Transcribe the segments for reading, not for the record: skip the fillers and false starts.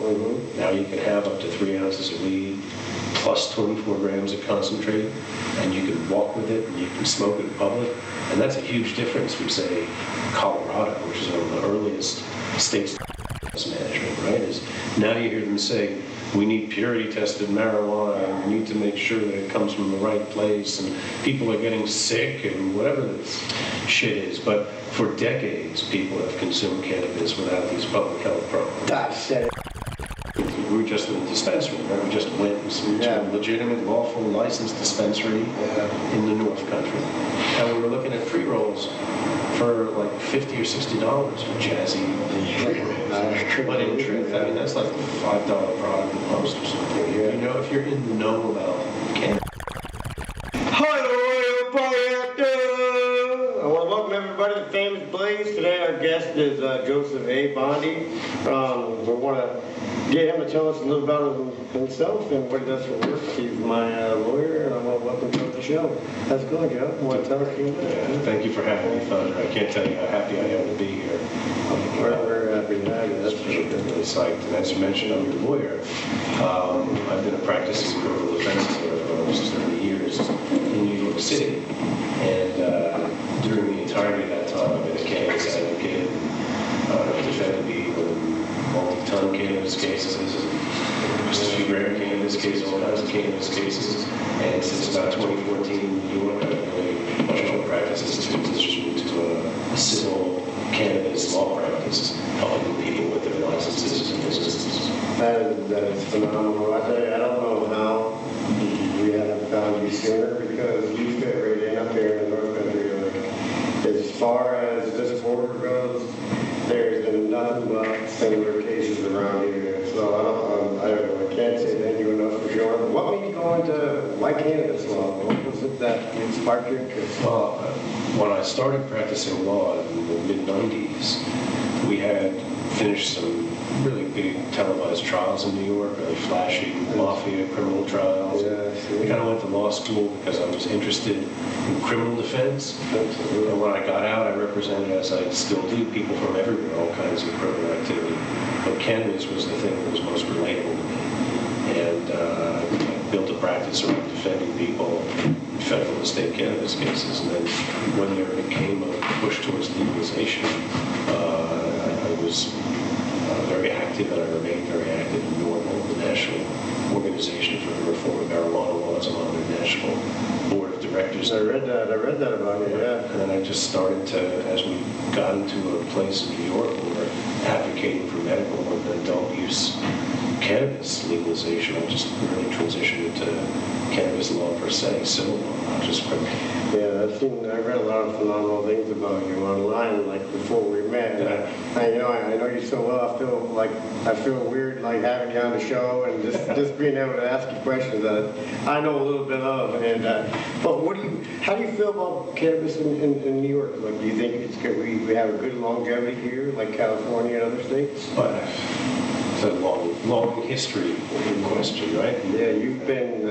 law. Now you can have up to 3 ounces of weed plus 24 grams of concentrate, and you can walk with it, and you can smoke it in public. And that's a huge difference from, say, Colorado, which is one of the earliest states management, right? Is now you hear them say, we need purity tested marijuana, and we need to make sure that it comes from the right place, and people are getting sick, and whatever this shit is. But for decades, people have consumed cannabis without these public health programs. That's it. We were just in a dispensary, right? We just went to a legitimate, lawful, licensed dispensary in the North Country. And we were looking at pre-rolls for like $50 or $60 with Jazzy. But in truth, I mean, that's like a $5 product at most or something. You know, if you're in the know about cannabis. Hello, everybody. I want to welcome everybody to Famous Blaze. Today our guest is Joseph A. Bondy. We want to get him to tell us a little about himself and what he does for work. He's my lawyer, and I want to welcome him to the show. How's it going, Joe? Want to tell us Yeah, thank you for having me, Father. I can't tell you how happy I am to be here. We're happy to have you. That's for sure. Really psyched. And as you mentioned, I'm your lawyer. I've been a practicing criminal defense lawyer for almost 30 years in New York City. And during the entirety of that time, I've been a cannabis advocate. I've defended people in multi-ton cannabis cases, just a few rare cannabis cases, all kinds of cannabis cases. And since about 2014 in New York, I've really much more practices to transition to a civil cannabis law practice, helping people with their licenses and businesses. That is phenomenal. I tell you, I don't know how we haven't found you sooner, because you fit right in up there in the North Country. Like, as far as this border goes, there's been nothing but similar cases around here. So I can't say thank you enough for sure. But what made you go into like cannabis law? What was it that sparked your interest? Well, when I started practicing law in the mid-90s, we had finished some really big televised trials in New York, really flashy mafia criminal trials. I kind of went to law school because I was interested in criminal defense. And when I got out, I represented, as I still do, people from everywhere, all kinds of criminal activity. But cannabis was the thing that was most relatable to me. And I built a practice around defending people in federal and state cannabis cases. And then when there became a push towards legalization, I was very active, and I remained very active in NORML, the National Organization for the Reform of Marijuana Laws. I'm on their national board of directors. I read that about you, yeah. And then I just started to, as we got into a place in New York where we're advocating for medical and adult use cannabis legalization, I just really transitioned into cannabis law per se, civil law, not just criminal. Yeah, I read a lot of phenomenal things about you online, like before we met. I know you so well. I feel weird like having you on the show and just being able to ask you questions that I know a little bit of. And but how do you feel about cannabis in New York? Like, do you think it's good? We have a good longevity here, like California and other states? But it's a long history question, right? Yeah,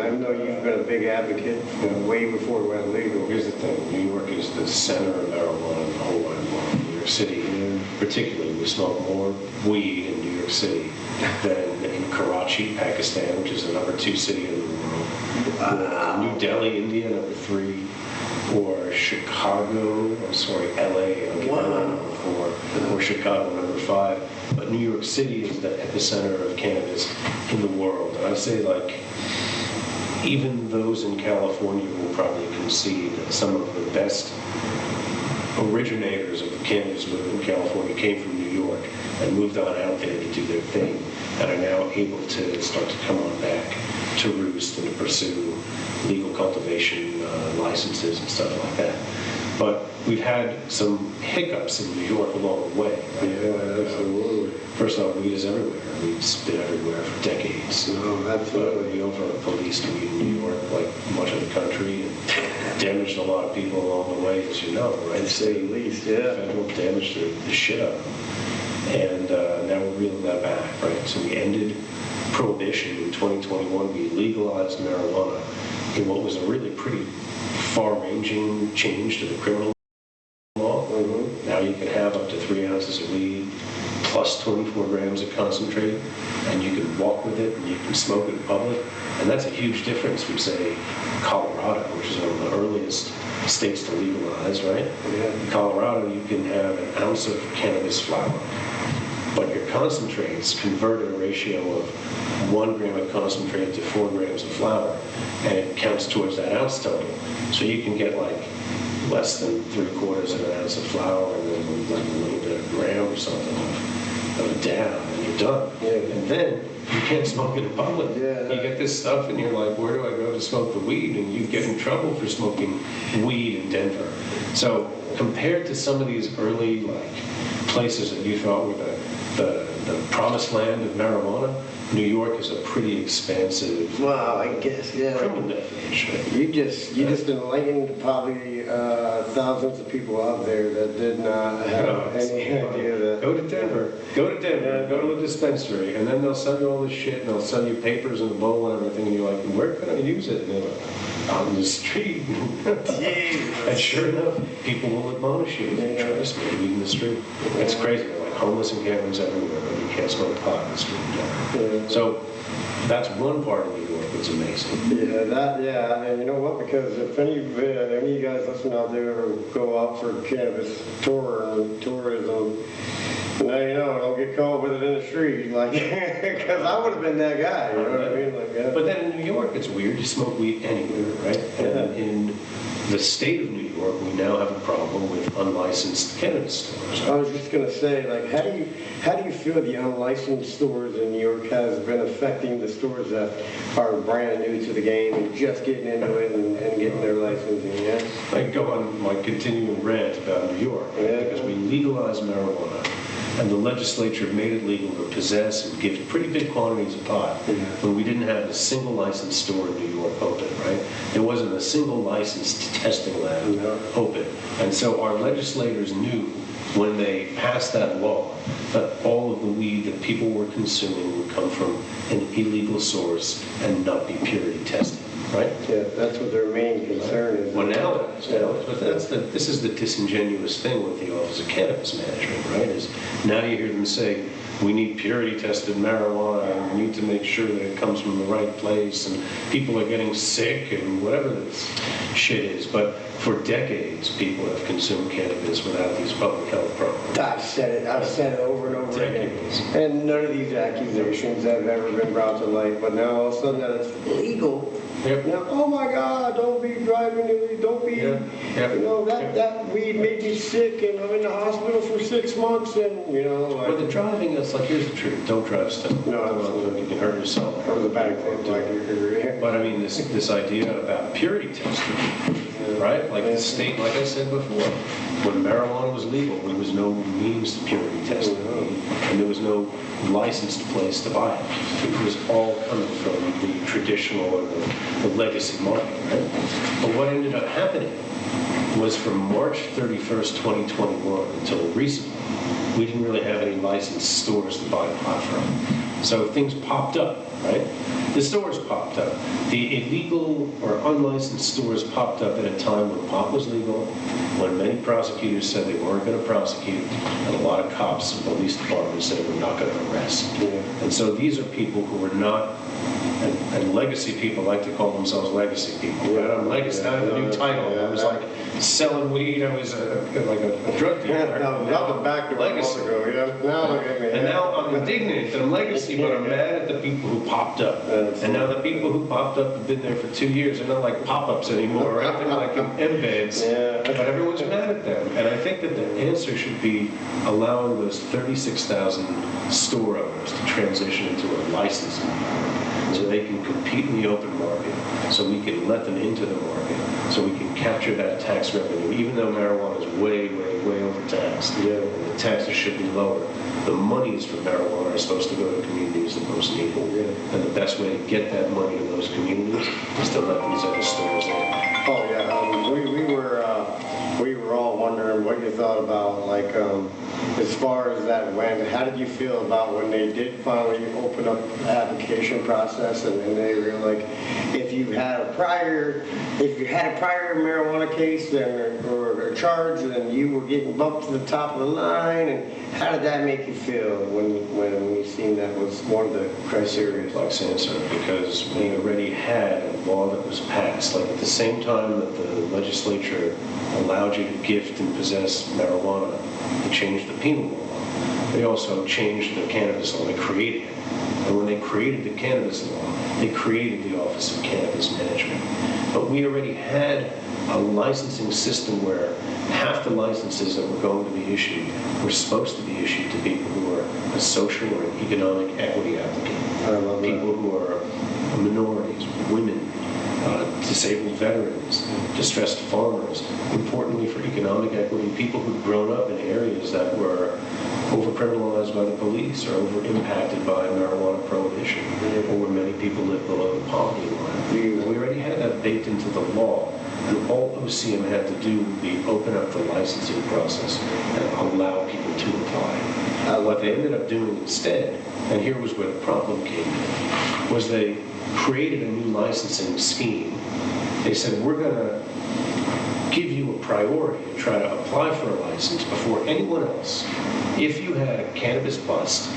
I know you've been a big advocate way before it went legal. Here's the thing, New York is the center of marijuana in the whole wide world. New York City, particularly, we smoke more weed in New York City than in Karachi, Pakistan, which is the number 2 city in the world. Or New Delhi, India, number 3. Or LA, number 4. Or Chicago, number 5. But New York City is the epicenter of cannabis in the world. And I'd say, like, even those in California will probably concede that some of the best originators of the cannabis movement in California came from New York and moved on out there to do their thing, and are now able to start to come on back to roost and to pursue legal cultivation licenses and stuff like that. But we've had some hiccups in New York along the way. Yeah, absolutely. First off, weed is everywhere. Weed's been everywhere for decades. No, absolutely. We over-policed weed in New York, like much of the country, and damaged a lot of people along the way, as you know, right? To say the least, yeah. Federal damaged the shit out of them. And now we're reeling that back, right? So we ended prohibition in 2021. We legalized marijuana in what was a really pretty far-ranging change to the criminal law. Now you can have up to 3 ounces of weed plus 24 grams of concentrate, and you can walk with it, and you can smoke it in public. And that's a huge difference from, say, Colorado, which is one of the earliest states to legalize, right? In Colorado, you can have an ounce of cannabis flower, but your concentrates convert at a ratio of 1 gram of concentrate to 4 grams of flour, and it counts towards that ounce total. So you can get like less than 3/4 of an ounce of flour, and then like a little bit of gram or something of a dab, and you're done. And then you can't smoke it in public. You get this stuff, and you're like, where do I go to smoke the weed? And you get in trouble for smoking weed in Denver. So compared to some of these early like places that you thought were the promised land of marijuana, New York is a pretty expansive Well, I guess, criminal definition. You just enlightened probably thousands of people out there that did not have any idea that. Go to Denver, go to a dispensary, and then they'll sell you all this shit, and they'll sell you papers in a bowl and everything, and you're like, where can I use it? And they're like, on the street. And sure enough, people will admonish you if you try to smoke weed in the street. It's crazy. They're like homeless encampments everywhere, but you can't smoke pot in the street. So that's one part of New York that's amazing. And you know what? Because if any of you guys listen out there who go out for cannabis tourism, now you know, don't get caught with it in the street, like, because I would have been that guy, you know what I mean? Like, But then in New York, it's weird. You smoke weed anywhere, right? And in the state of New York, we now have a problem with unlicensed cannabis stores. I was just gonna say, like, how do you feel the unlicensed stores in New York has been affecting the stores that are brand new to the game and just getting into it and getting their licensing? Yeah. I go on my continuing rant about New York, right? Because we legalized marijuana, and the legislature made it legal to possess and give pretty big quantities of pot when we didn't have a single licensed store in New York open, right? There wasn't a single licensed testing lab open. And so our legislators knew when they passed that law that all of the weed that people were consuming would come from an illegal source and not be purity tested. Right? Yeah, that's what their main concern is. Well, now it is. But this is the disingenuous thing with the Office of Cannabis Management, right? Is now you hear them say, we need purity tested marijuana, and we need to make sure that it comes from the right place, and people are getting sick, and whatever this shit is. But for decades, people have consumed cannabis without these public health programs. I've said it over and over Decades. again. And none of these accusations have ever been brought to light, but now all of a sudden that it's legal. Now, oh my God, don't be driving, don't be, you know, that weed made me sick and I'm in the hospital for 6 months and, you know, like. Well, the driving, it's like, here's the truth, don't drive stoned. No, absolutely. You can hurt yourself. That was a bad thing, like, But I mean, this idea about purity testing, right? Like the state, like I said before, when marijuana was legal, there was no means to purity test it, and there was no licensed place to buy it. It was all coming from the traditional and the legacy market, right? But what ended up happening was from March 31st, 2021 until recently, we didn't really have any licensed stores to buy pot from. So things popped up, right? The stores popped up. The illegal or unlicensed stores popped up at a time when pot was legal, when many prosecutors said they weren't going to prosecute, and a lot of cops and police departments said we're not going to arrest. And so these are people who were not, and legacy people like to call themselves legacy people. Right? I'm legacy. I have a new title. I was like selling weed. I was like a drug dealer. Now the back door legacy. Now look at me. And now I'm indignant that I'm legacy, but I'm mad at the people who popped up. And now the people who popped up have been there for 2 years. They're not like pop-ups anymore, right? They're like embeds. But everyone's mad at them. And I think that the answer should be allowing those 36,000 store owners to transition into a licensing market so they can compete in the open market, so we can let them into the market, so we can capture that tax revenue, even though marijuana is way, way, way overtaxed. And the taxes should be lower. The monies from marijuana are supposed to go to communities that most need it. And the best way to get that money to those communities is to let these other stores in. Oh yeah, we were all wondering what you thought about like as far as that went, how did you feel about when they did finally open up the application process and they were like, if you had a prior marijuana case then, or a charge, then you were getting bumped to the top of the line, and how did that make you feel when you seen that was one of the criteria? Complex answer, because we already had a law that was passed. Like at the same time that the legislature allowed you to gift and possess marijuana, they changed the penal law. They also changed the cannabis law. They created it. And when they created the cannabis law, they created the Office of Cannabis Management. But we already had a licensing system where half the licenses that were going to be issued were supposed to be issued to people who are a social or an economic equity applicant. People who are minorities, women, disabled veterans, distressed farmers, importantly for economic equity, people who've grown up in areas that were over-criminalized by the police or over-impacted by marijuana prohibition, or where many people live below the poverty line. And we already had that baked into the law, and all OCM had to do would be open up the licensing process and allow people to apply. What they ended up doing instead, and here was where the problem came in, was they created a new licensing scheme. They said, we're going to give you a priority to try to apply for a license before anyone else if you had a cannabis bust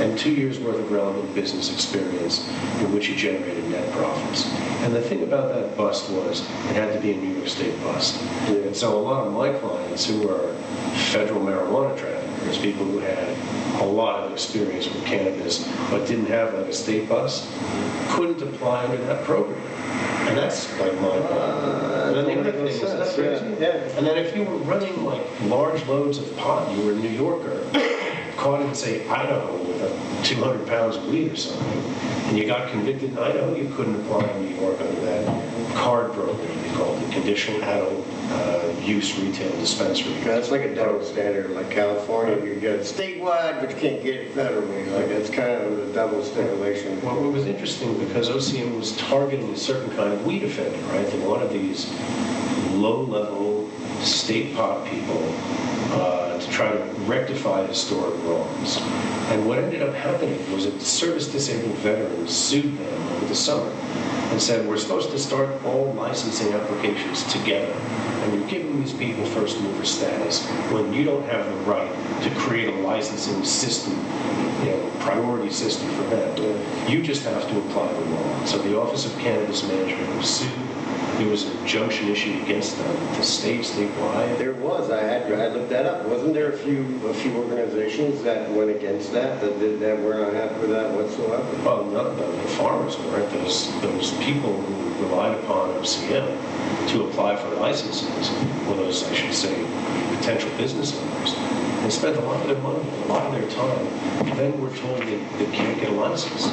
and 2 years worth of relevant business experience in which you generated net profits. And the thing about that bust was it had to be a New York State bust. And so a lot of my clients who are federal marijuana traffickers, people who had a lot of experience with cannabis but didn't have like a state bust, couldn't apply under that program. And that's like my and then the other thing is, that's crazy. And then if you were running like large loads of pot, you were a New Yorker, caught in, say, Idaho with 200 pounds of weed or something, and you got convicted in Idaho, you couldn't apply in New York under that card program, they called it, conditional adult use retail dispensary. That's like a double standard. Like California, you get it statewide, but you can't get it federally. Like it's kind of the double stipulation. Well, it was interesting because OCM was targeting a certain kind of weed offender, right? They wanted these low-level state pot people to try to rectify historic wrongs. And what ended up happening was that the service-disabled veterans sued them over the summer and said, we're supposed to start all licensing applications together, and you're giving these people first mover status when you don't have the right to create a licensing system, priority system for them. You just have to apply the law. So the Office of Cannabis Management was sued. There was an injunction issued against them, the statewide. There was. I looked that up. Wasn't there a few organizations that went against that were not happy with that whatsoever? Well, none of them. The farmers weren't. Those people who relied upon OCM to apply for licenses, or those, I should say, potential business owners, they spent a lot of their money, a lot of their time. Then we're told they can't get a license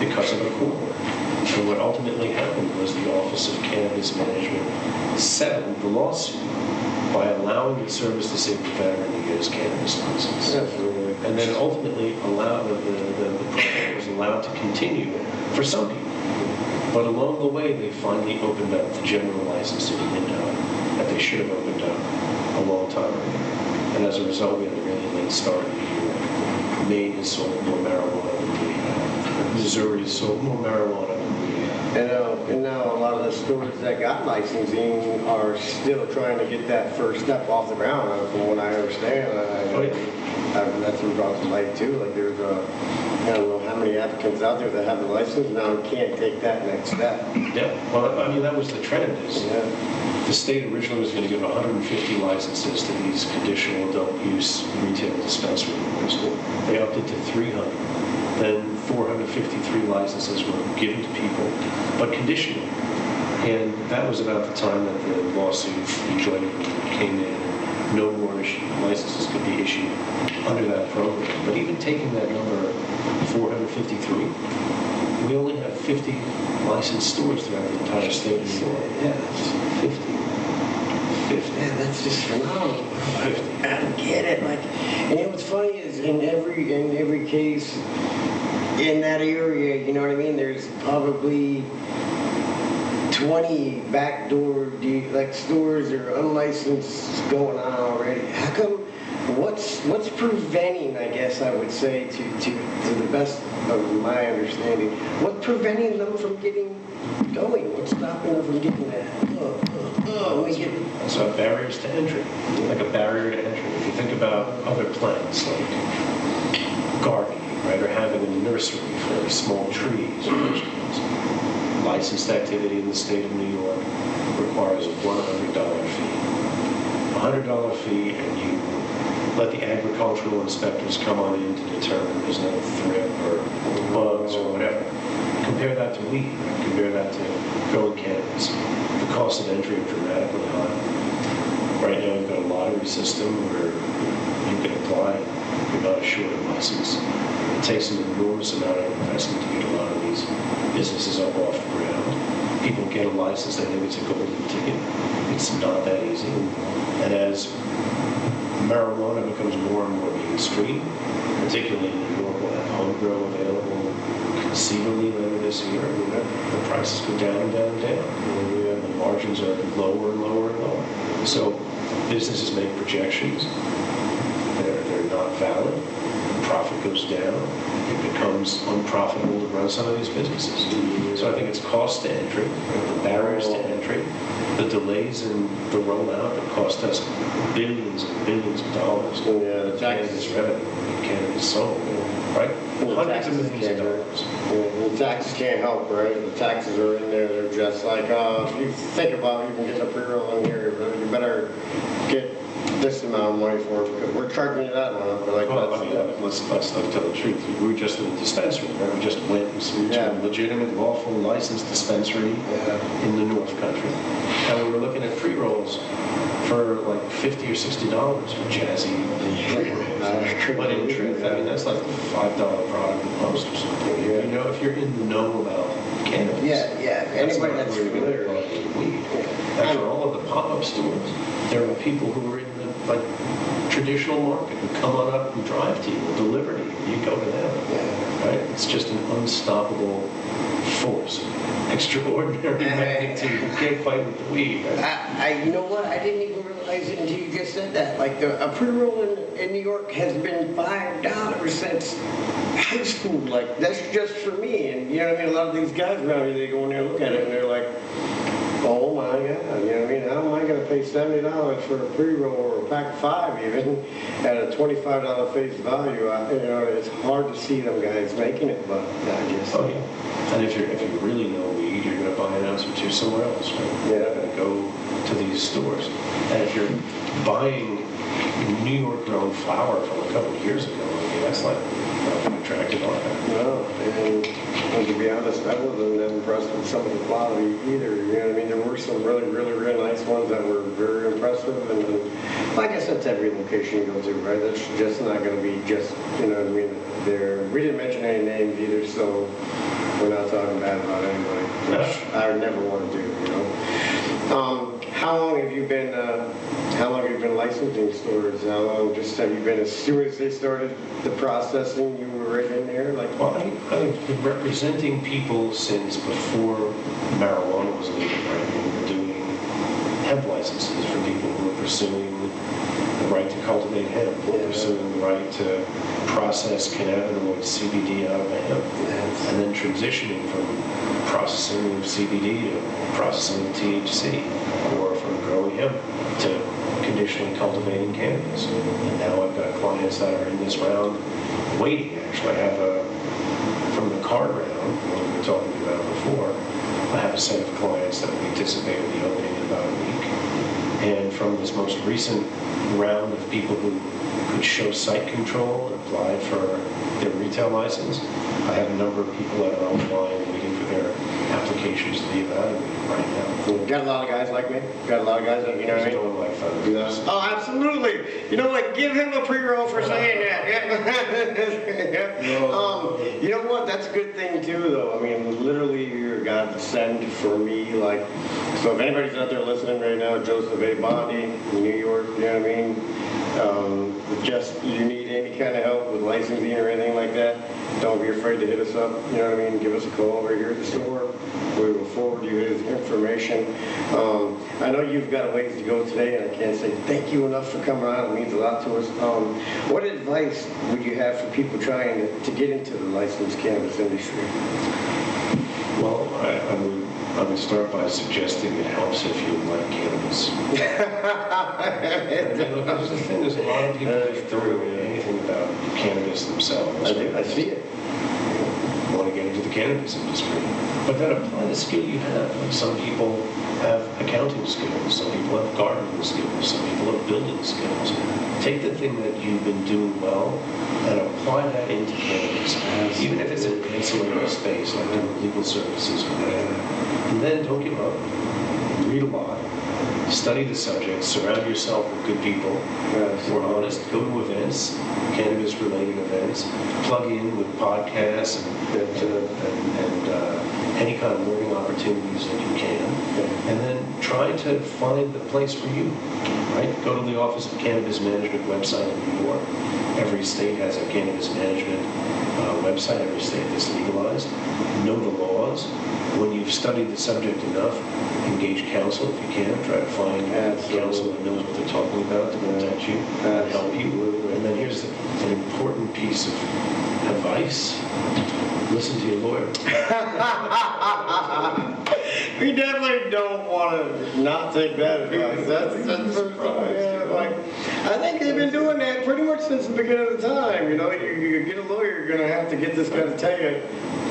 because of a court. And what ultimately happened was the Office of Cannabis Management settled the lawsuit by allowing the service-disabled veteran to get his cannabis license. Absolutely. And then ultimately allowed the program was allowed to continue for some people. But along the way, they finally opened up the general licensing window that they should have opened up a long time ago. And as a result, we had a really late start in New York. Maine has sold more marijuana than we have. Missouri has sold more marijuana than we have. And now a lot of the stores that got licensing are still trying to get that first step off the ground, from what I understand. That's been brought to light too. Like there's I don't know how many applicants out there that have the license now and can't take that next step. Yeah, well, I mean, that was the trend. The state originally was going to give 150 licenses to these conditional adult use retail dispensaries. They upped it to 300. Then 453 licenses were given to people, but conditionally. And that was about the time that the lawsuit came in. No more licenses could be issued under that program. But even taking that number, 453, we only have 50 licensed stores throughout the entire state of New York. Yeah, that's 50. Man, that's just phenomenal. 50. I don't get it. Like, and what's funny is in every case in that area, you know what I mean? There's probably 20 backdoor stores or unlicensed going on already. How what's preventing, I guess I would say, to the best of my understanding, what's preventing them from getting going? What's stopping them from getting that? So barriers to entry, like a barrier to entry. If you think about other plants, like gardening, right, or having a nursery for small trees or vegetables, licensed activity in the state of New York requires a $100 fee. $100 fee, and you let the agricultural inspectors come on in to determine there's no thrip or bugs or whatever. Compare that to weed, right? Compare that to growing cannabis. The costs of entry are dramatically high. Right now, we've got a lottery system where you can apply, you're not assured a license. It takes an enormous amount of investment to get a lot of these businesses up off the ground. People get a license, they think it's a golden ticket. It's not that easy. And as marijuana becomes more and more mainstream, particularly in New York, we'll have home grow available conceivably later this year. The prices go down and down and down. And the margins are lower and lower and lower. So businesses make projections. They're not valid. Profit goes down. It becomes unprofitable to run some of these businesses. So I think it's cost to entry, the barriers to entry, the delays in the rollout that cost us billions and billions of dollars. The Cannabis revenue, cannabis sold, right? Hundreds of millions of dollars. The taxes can't help, right? The taxes are in there. They're just like, if you think about even getting a pre-roll in here, you better get this amount of money for it because we're charging you that amount. But like, Well, I mean, let's tell the truth. We were just in a dispensary, right? We just went to a legitimate, lawful, licensed dispensary in the North Country. And we were looking at pre-rolls for like $50 or $60 for jazzy pre-rolls. But in truth, I mean, that's like a $5 product at most or something. You know, if you're in the know about cannabis. Anybody that's familiar with weed. After all of the pop-up stores, there are people who are in the traditional market who come on up and drive to you, or deliver to you. You go to them. Right? It's just an unstoppable force. Extraordinary magnitude. You can't fight with the weed. Right? You know what? I didn't even realize it until you just said that. Like a pre-roll in New York has been $5 since high school. Like that's just for me. And you know what I mean? A lot of these guys around here, they go in there and look at it and they're like, oh my God, you know what I mean? How am I going to pay $70 for a pre-roll or a pack of 5 even at a $25 face value? You know, it's hard to see them guys making it, but I guess. Oh yeah. And if you really know weed, you're going to buy an ounce or two somewhere else, right? You're not going to go to these stores. And if you're buying New York grown flower from a couple of years ago, I mean, that's like not attractive on that. No, and to be honest, I wasn't that impressed with some of the quality either. You know what I mean? There were some really, really, really nice ones that were very impressive. And I guess that's every location you go to, right? That's just not going to be just, you know what I mean? We didn't mention any names either, so we're not talking bad about anybody, which I would never want to do, you know? How long have you been licensing stores? How long have you been, as soon as they started the processing, you were right in there? Like, well, I've been representing people since before marijuana was legal, right? We were doing hemp licenses for people who were pursuing the right to cultivate hemp, or pursuing the right to process cannabinoid CBD out of the hemp, and then transitioning from processing of CBD to processing of THC, or from growing hemp to conditionally cultivating cannabis. And now I've got clients that are in this round waiting, actually. I have from the card round, what we were talking about before, I have a set of clients that we anticipate will be opening in about a week. And from this most recent round of people who could show site control and apply for their retail license, I have a number of people that are online waiting for their applications to be evaluated right now. You got a lot of guys like me? Got a lot of guys that, you know what I mean? Like that. Oh, absolutely. You know what? Give him a pre-roll for saying that. You know what? That's a good thing too, though. I mean, literally, you're God sent for me. Like, so if anybody's out there listening right now, Joseph A. Bondy, New York, you know what I mean? just you need any kind of help with licensing or anything like that, don't be afraid to hit us up. You know what I mean? Give us a call over here at the store. We will forward you his information. I know you've got a ways to go today, and I can't say thank you enough for coming on. It means a lot to us. What advice would you have for people trying to get into the licensed cannabis industry? Well, I would start by suggesting it helps if you like cannabis. And look, there's the thing, there's a lot of people who throw anything about cannabis themselves. I see it. Want to get into the cannabis industry. But then apply the skill you have. Like some people have accounting skills, some people have gardening skills, some people have building skills. Take the thing that you've been doing well and apply that into cannabis. Even if it's an ancillary space, like doing legal services or whatever. And then don't give up. Read a lot. Study the subject, surround yourself with good people who are honest, go to events, cannabis-related events, plug in with podcasts and any kind of learning opportunities that you can, and then try to find the place for you, right? Go to the Office of Cannabis Management website in New York. Every state has a cannabis management website, every state that's legalized. Know the laws. When you've studied the subject enough, engage counsel if you can. Try to find counsel that knows what they're talking about to protect you and help you. And then here's an important piece of advice. Listen to your lawyer. We definitely don't want to not take that advice. That's like, I think they've been doing that pretty much since the beginning of the time. You know, you get a lawyer, you're going to have to get this guy to tell you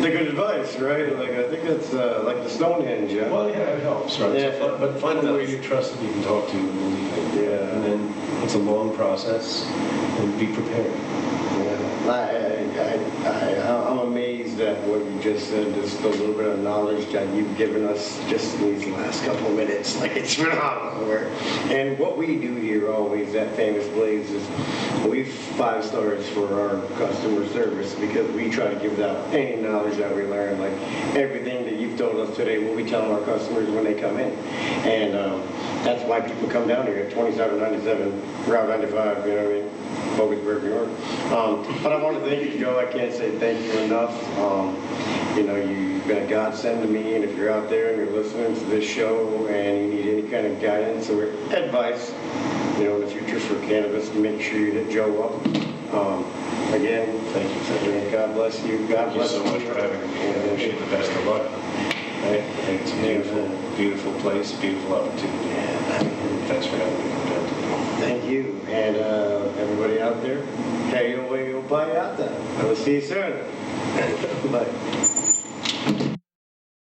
the good advice, right? Like, I think it's like the Stonehenge. Yeah? Well, yeah, it helps, right? Yeah, but find a lawyer you trust that you can talk to and believe in. Yeah. And then it's a long process, and be prepared. I'm amazed at what you just said, just a little bit of knowledge that you've given us just in these last couple of minutes. Like, it's phenomenal work. And what we do here always at Famous Blaze is we 5 stars for our customer service because we try to give out any knowledge that we learn. Like, everything that you've told us today, we'll be telling our customers when they come in. And that's why people come down here at 2797 Route 95, you know what I mean? Focusburg, New York. But I want to thank you, Joe. I can't say thank you enough. You know, you've been a godsend to me, and if you're out there and you're listening to this show and you need any kind of guidance or advice, you know, in the future for cannabis, make sure you hit Joe up. Again, thank you. God bless you. God bless you. Thank you so much for having me. I wish you the best of luck. Right? I think it's a beautiful, beautiful place, beautiful opportunity. Thanks for having me. Thank you. And everybody out there, hey, yo, bye out there. I will see you soon. Bye.